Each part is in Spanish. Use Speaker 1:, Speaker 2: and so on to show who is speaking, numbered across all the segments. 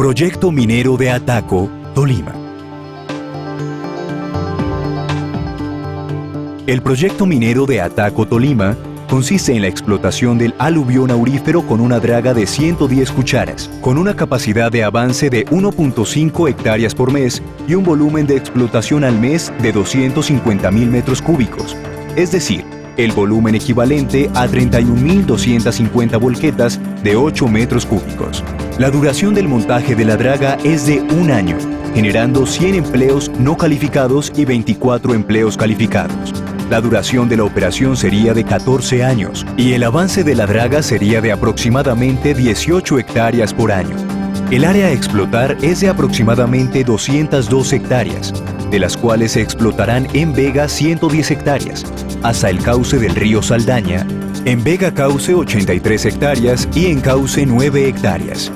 Speaker 1: Proyecto minero de Ataco, Tolima. El proyecto minero de Ataco, Tolima, consiste en la explotación del aluvión aurífero con una draga de 110 cucharas, con una capacidad de avance de 1.5 hectáreas por mes y un volumen de explotación al mes de 250.000 metros cúbicos, es decir, el volumen equivalente a 31.250 volquetas de 8 metros cúbicos. La duración del montaje de la draga es de 1 año, generando 100 empleos no calificados y 24 empleos calificados. La duración de la operación sería de 14 años y el avance de la draga sería de aproximadamente 18 hectáreas por año. El área a explotar es de aproximadamente 202 hectáreas, de las cuales se explotarán en Vega 110 hectáreas, hasta el cauce del río Saldaña, en Vega Cauce 83 hectáreas y en Cauce 9 hectáreas.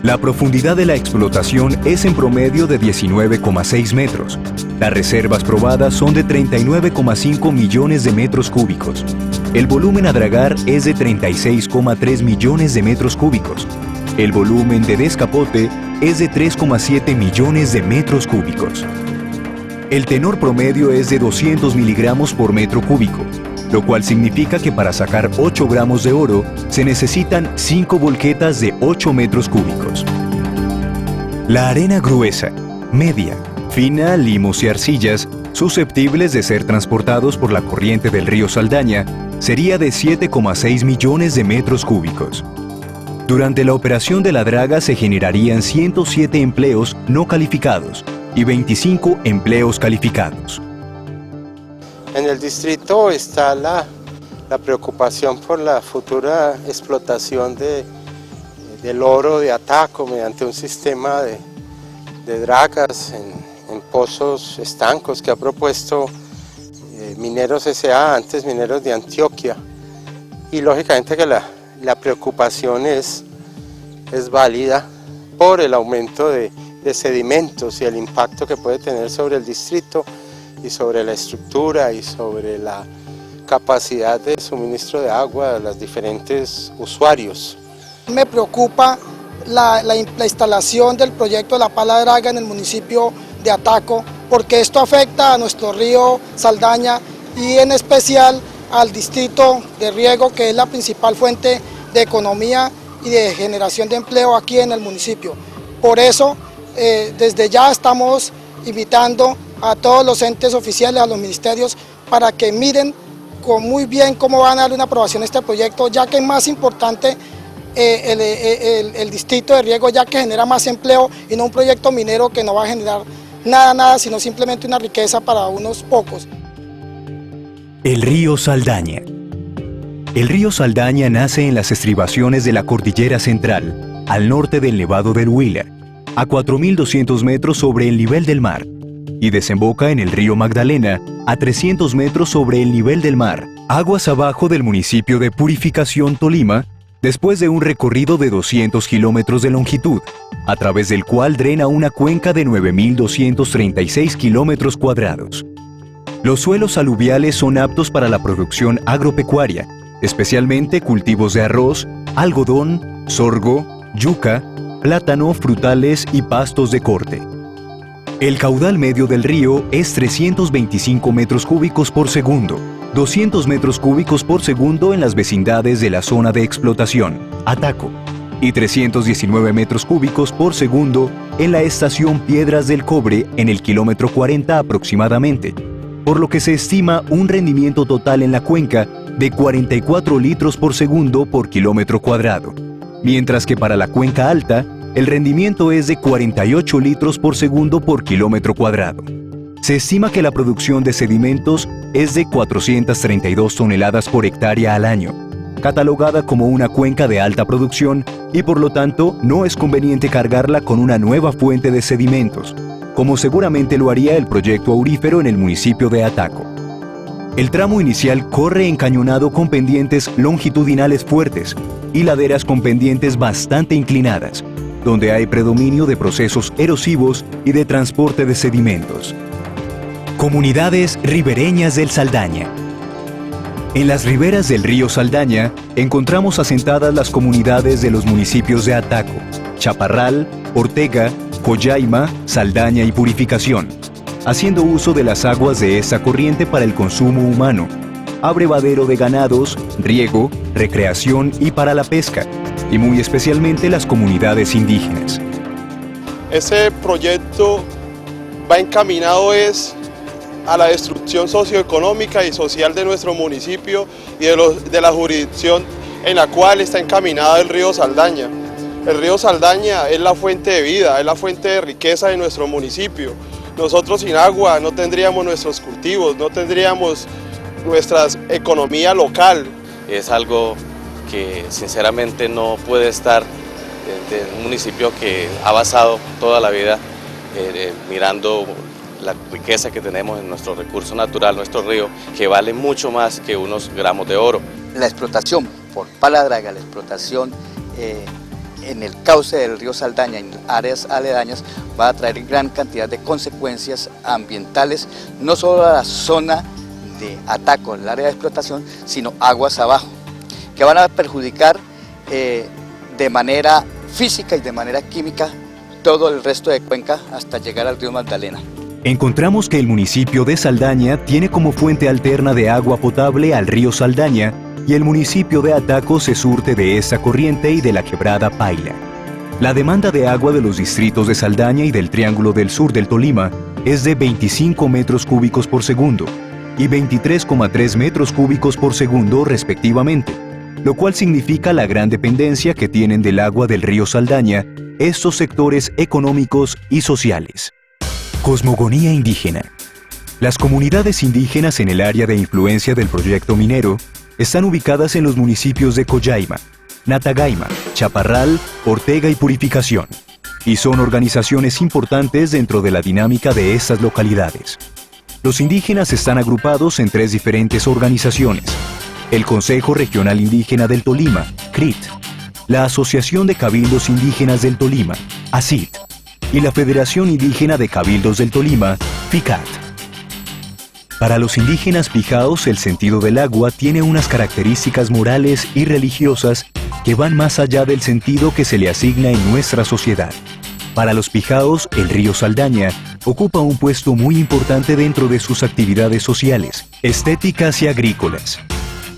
Speaker 1: La profundidad de la explotación es en promedio de 19,6 metros. Las reservas probadas son de 39,5 millones de metros cúbicos. El volumen a dragar es de 36,3 millones de metros cúbicos. El volumen de descapote es de 3,7 millones de metros cúbicos. El tenor promedio es de 200 miligramos por metro cúbico, lo cual significa que para sacar 8 gramos de oro se necesitan 5 volquetas de 8 metros cúbicos. La arena gruesa, media, fina, limos y arcillas, susceptibles de ser transportados por la corriente del río Saldaña, sería de 7,6 millones de metros cúbicos. Durante la operación de la draga se generarían 107 empleos no calificados y 25 empleos calificados.
Speaker 2: En el distrito está la preocupación por la futura explotación del oro de Ataco mediante un sistema de dragas en pozos estancos que ha propuesto Mineros S.A., antes Mineros de Antioquia. Y lógicamente que la preocupación es válida por el aumento de sedimentos y el impacto que puede tener sobre el distrito y sobre la estructura y sobre la capacidad de suministro de agua a los diferentes usuarios.
Speaker 3: Me preocupa la instalación del proyecto de la pala draga en el municipio de Ataco, porque esto afecta a nuestro río Saldaña y en especial al distrito de riego, que es la principal fuente de economía y de generación de empleo aquí en el municipio. Por eso, desde ya estamos invitando a todos los entes oficiales, a los ministerios, para que miren muy bien cómo van a darle una aprobación a este proyecto, ya que es más importante el distrito de riego, ya que genera más empleo y no un proyecto minero que no va a generar nada, sino simplemente una riqueza para unos pocos.
Speaker 1: El río Saldaña. El río Saldaña nace en las estribaciones de la Cordillera Central, al norte del Nevado del Huila, a 4.200 metros sobre el nivel del mar, y desemboca en el río Magdalena a 300 metros sobre el nivel del mar, aguas abajo del municipio de Purificación, Tolima, después de un recorrido de 200 kilómetros de longitud, a través del cual drena una cuenca de 9.236 kilómetros cuadrados. Los suelos aluviales son aptos para la producción agropecuaria, especialmente cultivos de arroz, algodón, sorgo, yuca, plátano, frutales y pastos de corte. El caudal medio del río es 325 metros cúbicos por segundo, 200 metros cúbicos por segundo en las vecindades de la zona de explotación, Ataco, y 319 metros cúbicos por segundo en la estación Piedras del Cobre en el kilómetro 40 aproximadamente, por lo que se estima un rendimiento total en la cuenca de 44 litros por segundo por kilómetro cuadrado, mientras que para la cuenca alta, el rendimiento es de 48 litros por segundo por kilómetro cuadrado. Se estima que la producción de sedimentos es de 432 toneladas por hectárea al año, catalogada como una cuenca de alta producción y por lo tanto no es conveniente cargarla con una nueva fuente de sedimentos, como seguramente lo haría el proyecto aurífero en el municipio de Ataco. El tramo inicial corre encañonado con pendientes longitudinales fuertes y laderas con pendientes bastante inclinadas, donde hay predominio de procesos erosivos y de transporte de sedimentos. Comunidades ribereñas del Saldaña. En las riberas del río Saldaña encontramos asentadas las comunidades de los municipios de Ataco, Chaparral, Ortega, Collaima, Saldaña y Purificación, haciendo uso de las aguas de esta corriente para el consumo humano, abrevadero de ganados, riego, recreación y para la pesca, y muy especialmente las comunidades indígenas.
Speaker 4: Ese proyecto va encaminado a la destrucción socioeconómica y social de nuestro municipio y de la jurisdicción en la cual está encaminada el río Saldaña. El río Saldaña es la fuente de vida, es la fuente de riqueza de nuestro municipio. Nosotros sin agua no tendríamos nuestros cultivos, no tendríamos nuestra economía local.
Speaker 5: Es algo que sinceramente no puede estar de un municipio que ha basado toda la vida mirando la riqueza que tenemos en nuestro recurso natural, nuestro río, que vale mucho más que unos gramos de oro.
Speaker 6: La explotación por pala draga, la explotación en el cauce del río Saldaña, en áreas aledañas, va a traer gran cantidad de consecuencias ambientales, no solo a la zona de Ataco, el área de explotación, sino aguas abajo, que van a perjudicar de manera física y de manera química todo el resto de cuenca hasta llegar al río Magdalena.
Speaker 1: Encontramos que el municipio de Saldaña tiene como fuente alterna de agua potable al río Saldaña y el municipio de Ataco se surte de esa corriente y de la quebrada Paila. La demanda de agua de los distritos de Saldaña y del Triángulo del Sur del Tolima es de 25 metros cúbicos por segundo y 23,3 metros cúbicos por segundo respectivamente, lo cual significa la gran dependencia que tienen del agua del río Saldaña estos sectores económicos y sociales. Cosmogonía indígena. Las comunidades indígenas en el área de influencia del proyecto minero están ubicadas en los municipios de Collaima, Natagaima, Chaparral, Ortega y Purificación, y son organizaciones importantes dentro de la dinámica de estas localidades. Los indígenas están agrupados en 3 diferentes organizaciones: el Consejo Regional Indígena del Tolima, CRIT, la Asociación de Cabildos Indígenas del Tolima, ACID, y la Federación Indígena de Cabildos del Tolima, FICAT. Para los indígenas pijaos, el sentido del agua tiene unas características morales y religiosas que van más allá del sentido que se le asigna en nuestra sociedad. Para los pijaos, el río Saldaña ocupa un puesto muy importante dentro de sus actividades sociales, estéticas y agrícolas.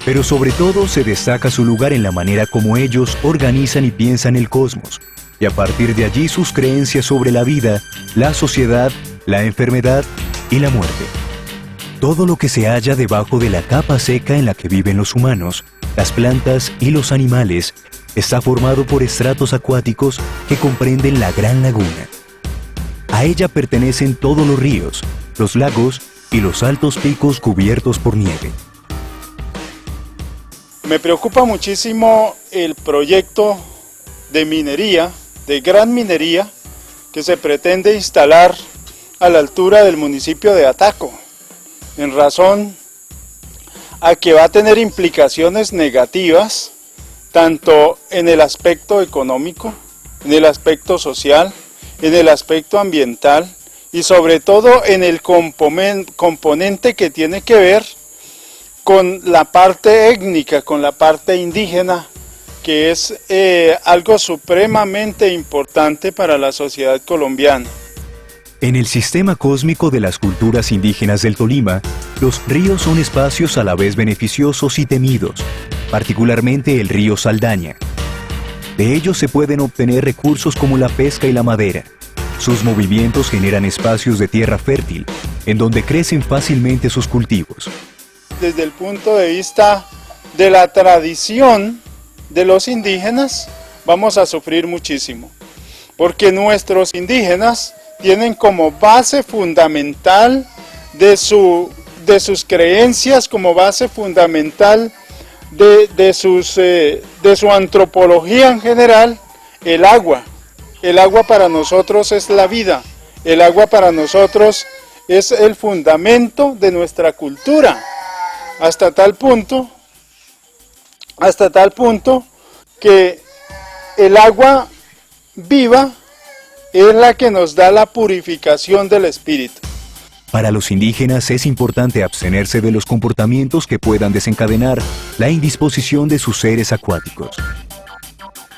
Speaker 1: Pero sobre todo se destaca su lugar en la manera como ellos organizan y piensan el cosmos, y a partir de allí sus creencias sobre la vida, la sociedad, la enfermedad y la muerte. Todo lo que se halla debajo de la capa seca en la que viven los humanos, las plantas y los animales, está formado por estratos acuáticos que comprenden la Gran Laguna. A ella pertenecen todos los ríos, los lagos y los altos picos cubiertos por nieve.
Speaker 7: Me preocupa muchísimo el proyecto de minería, de gran minería, que se pretende instalar a la altura del municipio de Ataco, en razón a que va a tener implicaciones negativas tanto en el aspecto económico, en el aspecto social, en el aspecto ambiental y sobre todo en el componente que tiene que ver con la parte étnica, con la parte indígena, que es algo supremamente importante para la sociedad colombiana.
Speaker 1: En el sistema cósmico de las culturas indígenas del Tolima, los ríos son espacios a la vez beneficiosos y temidos, particularmente el río Saldaña. De ellos se pueden obtener recursos como la pesca y la madera. Sus movimientos generan espacios de tierra fértil, en donde crecen fácilmente sus cultivos.
Speaker 7: Desde el punto de vista de la tradición de los indígenas, vamos a sufrir muchísimo, porque nuestros indígenas tienen como base fundamental de sus creencias, como base fundamental de su antropología en general, el agua. El agua para nosotros es la vida, el agua para nosotros es el fundamento de nuestra cultura, hasta tal punto que el agua viva es la que nos da la purificación del espíritu.
Speaker 1: Para los indígenas es importante abstenerse de los comportamientos que puedan desencadenar la indisposición de sus seres acuáticos.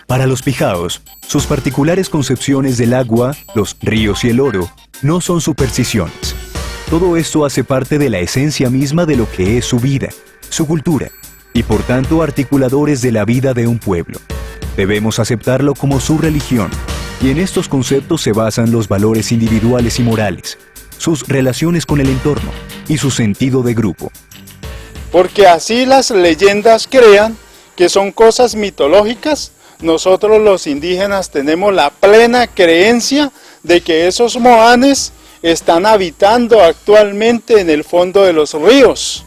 Speaker 1: Para los pijaos, sus particulares concepciones del agua, los ríos y el oro no son supersticiones. Todo esto hace parte de la esencia misma de lo que es su vida, su cultura, y por tanto articuladores de la vida de un pueblo. Debemos aceptarlo como su religión, y en estos conceptos se basan los valores individuales y morales, sus relaciones con el entorno y su sentido de grupo.
Speaker 7: Porque así las leyendas crean que son cosas mitológicas, nosotros los indígenas tenemos la plena creencia de que esos moanes están habitando actualmente en el fondo de los ríos.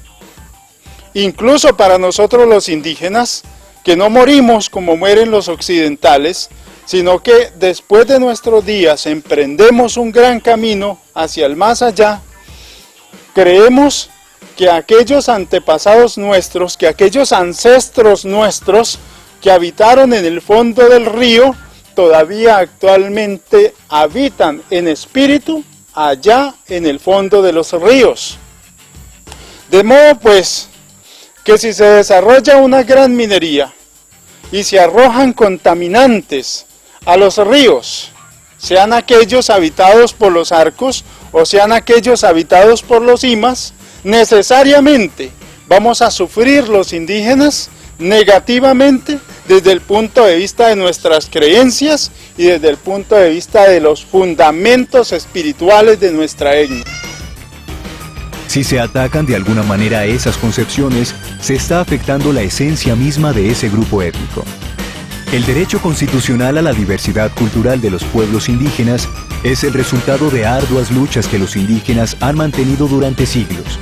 Speaker 7: Incluso para nosotros los indígenas, que no morimos como mueren los occidentales, sino que después de nuestros días emprendemos un gran camino hacia el más allá, creemos que aquellos antepasados nuestros, que aquellos ancestros nuestros que habitaron en el fondo del río, todavía actualmente habitan en espíritu allá en el fondo de los ríos. De modo pues, que si se desarrolla una gran minería y se arrojan contaminantes a los ríos, sean aquellos habitados por los arcos o sean aquellos habitados por los imas, necesariamente vamos a sufrir los indígenas negativamente desde el punto de vista de nuestras creencias y desde el punto de vista de los fundamentos espirituales de nuestra etnia.
Speaker 1: Si se atacan de alguna manera esas concepciones, se está afectando la esencia misma de ese grupo étnico. El derecho constitucional a la diversidad cultural de los pueblos indígenas es el resultado de arduas luchas que los indígenas han mantenido durante siglos.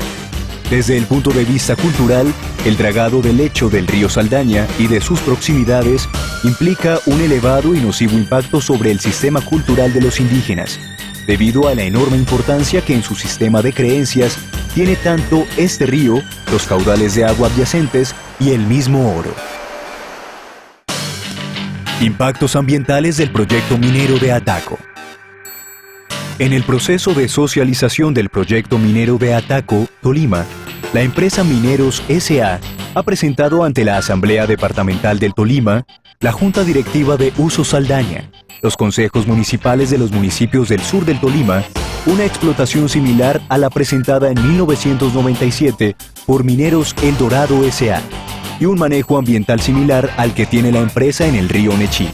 Speaker 1: Desde el punto de vista cultural, el dragado del lecho del río Saldaña y de sus proximidades implica un elevado y nocivo impacto sobre el sistema cultural de los indígenas, debido a la enorme importancia que en su sistema de creencias tiene tanto este río, los caudales de agua adyacentes y el mismo oro. Impactos ambientales del proyecto minero de Ataco. En el proceso de socialización del proyecto minero de Ataco, Tolima, la empresa Mineros S.A. ha presentado ante la Asamblea Departamental del Tolima, la Junta Directiva de Uso Saldaña, los consejos municipales de los municipios del sur del Tolima, una explotación similar a la presentada en 1997 por Mineros El Dorado S.A. y un manejo ambiental similar al que tiene la empresa en el río Nechí.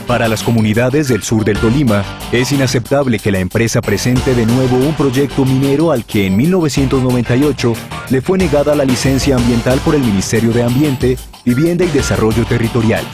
Speaker 1: Para las comunidades del sur del Tolima, es inaceptable que la empresa presente de nuevo un proyecto minero al que en 1998 le fue negada la licencia ambiental por el Ministerio de Ambiente, Vivienda y Desarrollo Territorial.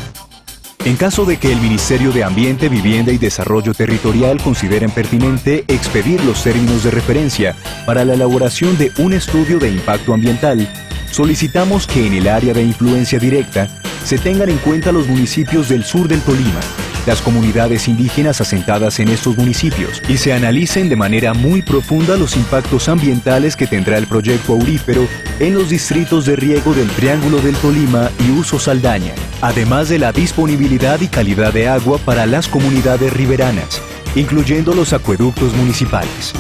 Speaker 1: En caso de que el Ministerio de Ambiente, Vivienda y Desarrollo Territorial consideren pertinente expedir los términos de referencia para la elaboración de un estudio de impacto ambiental, solicitamos que en el área de influencia directa se tengan en cuenta los municipios del sur del Tolima, las comunidades indígenas asentadas en estos municipios, y se analicen de manera muy profunda los impactos ambientales que tendrá el proyecto aurífero en los distritos de riego del Triángulo del Tolima y Uso Saldaña, además de la disponibilidad y calidad de agua para las comunidades ribeраnas, incluyendo los acueductos municipales.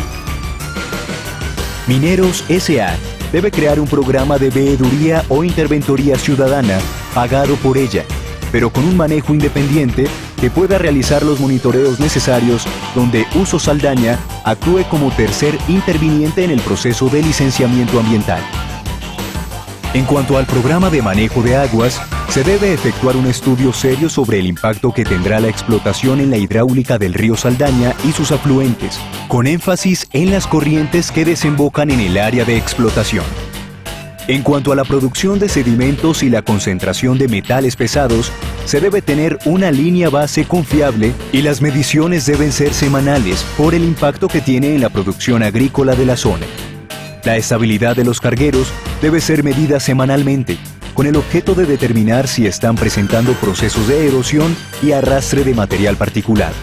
Speaker 1: Mineros S.A. debe crear un programa de veeduría o interventoría ciudadana pagado por ella, pero con un manejo independiente que pueda realizar los monitoreos necesarios donde Uso Saldaña actúe como tercer interviniente en el proceso de licenciamiento ambiental. En cuanto al programa de manejo de aguas, se debe efectuar un estudio serio sobre el impacto que tendrá la explotación en la hidráulica del río Saldaña y sus afluentes, con énfasis en las corrientes que desembocan en el área de explotación. En cuanto a la producción de sedimentos y la concentración de metales pesados, se debe tener una línea base confiable y las mediciones deben ser semanales por el impacto que tiene en la producción agrícola de la zona. La estabilidad de los cargueros debe ser medida semanalmente, con el objeto de determinar si están presentando procesos de erosión y arrastre de material particulado.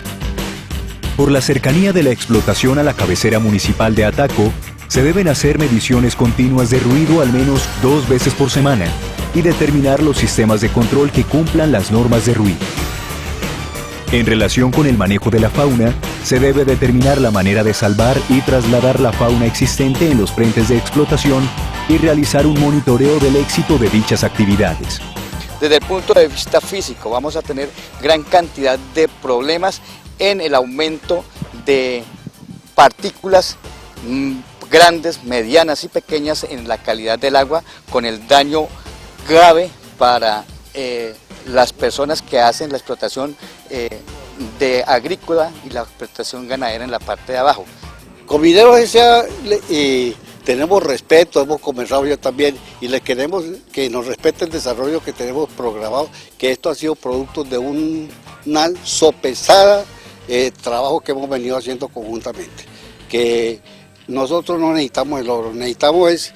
Speaker 1: Por la cercanía de la explotación a la cabecera municipal de Ataco, se deben hacer mediciones continuas de ruido al menos 2 veces por semana y determinar los sistemas de control que cumplan las normas de ruido. En relación con el manejo de la fauna, se debe determinar la manera de salvar y trasladar la fauna existente en los frentes de explotación y realizar un monitoreo del éxito de dichas actividades.
Speaker 6: Desde el punto de vista físico vamos a tener gran cantidad de problemas en el aumento de partículas grandes, medianas y pequeñas en la calidad del agua, con el daño grave para las personas que hacen la explotación de agrícola y la explotación ganadera en la parte de abajo.
Speaker 8: Con Mineros S.A. tenemos respeto, hemos conversado yo también y le queremos que nos respete el desarrollo que tenemos programado, que esto ha sido producto de una sopesada trabajo que hemos venido haciendo conjuntamente, que nosotros no necesitamos el oro, necesitamos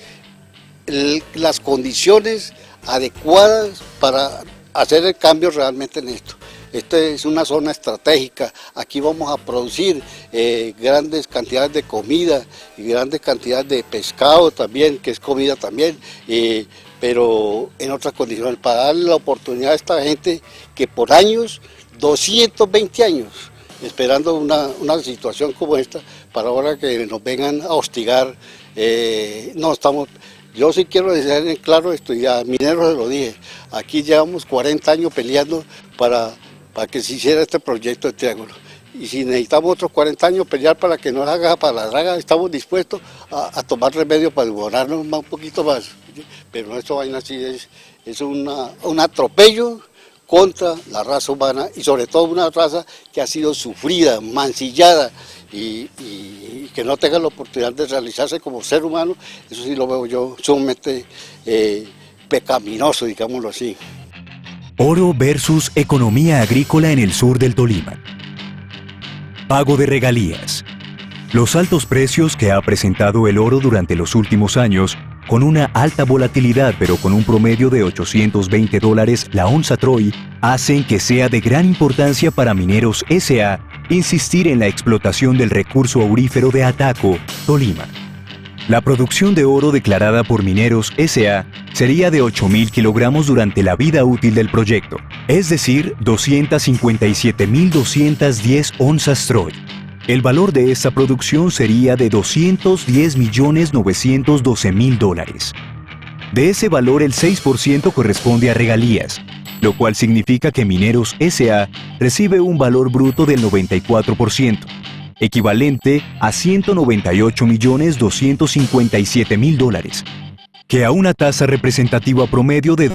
Speaker 8: las condiciones adecuadas para hacer el cambio realmente en esto. Esta es una zona estratégica, aquí vamos a producir grandes cantidades de comida y grandes cantidades de pescado también, que es comida también, pero en otras condiciones, para darle la oportunidad a esta gente que por años, 220 años, esperando una situación como esta, para ahora que nos vengan a hostigar, yo sí quiero dejar en claro esto, y a Mineros se lo dije, aquí llevamos 40 años peleando para que se hiciera este proyecto de triángulo. Y si necesitamos otros 40 años pelear para que no la haga para la draga, estamos dispuestos a tomar remedio para demorarnos un poquito más. Pero esta vaina sí es un atropello contra la raza humana y sobre todo una raza que ha sido sufrida, mancillada y que no tenga la oportunidad de realizarse como ser humano, eso sí lo veo yo sumamente pecaminoso, digámoslo así.
Speaker 1: Oro versus economía agrícola en el sur del Tolima. Pago de regalías. Los altos precios que ha presentado el oro durante los últimos años, con una alta volatilidad pero con un promedio de $820 la onza Troy, hacen que sea de gran importancia para Mineros S.A. insistir en la explotación del recurso aurífero de Ataco, Tolima. La producción de oro declarada por Mineros S.A. sería de 8.000 kilogramos durante la vida útil del proyecto, es decir, 257.210 onzas Troy. El valor de esta producción sería de $210.912.000. De ese valor, el 6% corresponde a regalías, lo cual significa que Mineros S.A. recibe un valor bruto del 94%. Equivalente a $198.257.000, que a una tasa representativa promedio de